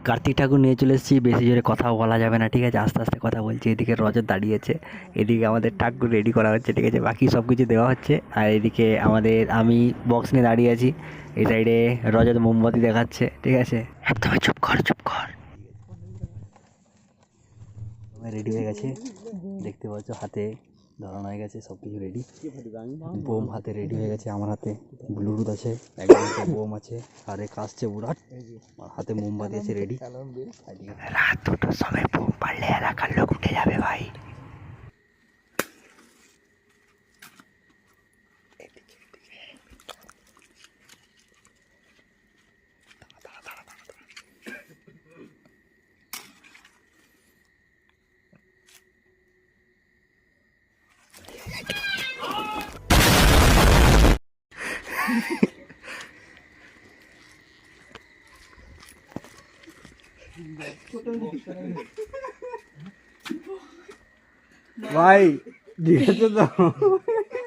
কার্তিক ঠাকুর নিয়ে চলে এসেছি, বেশি জোরে কথাও বলা যাবে না, ঠিক আছে? আস্তে আস্তে কথা বলছি। এদিকে রজত দাঁড়িয়েছে, এদিকে আমাদের ঠাকুর রেডি করা হচ্ছে, ঠিক আছে? বাকি সব কিছু দেওয়া হচ্ছে। আর এদিকে আমি বক্স নিয়ে দাঁড়িয়ে আছি। এই সাইডে রজত মোমবাতি দেখাচ্ছে, ঠিক আছে? একদম চুপ কর, চুপ কর। রেডি হয়ে গেছে, দেখতে পাচ্ছ হাতে ধরানো হয়ে গেছে, সব কিছু রেডি। বোম হাতে রেডি হয়ে গেছে, আমার হাতে ব্লুটুথ আছে, একদম বোম আছে, আর এক আসছে বুড়াট, হাতে মোমবাতি আছে রেডি। রাত 2টোর সময় বোম পারলে এলাকার লোক উঠে যাবে ভাই। ভাই দিয়েছে তো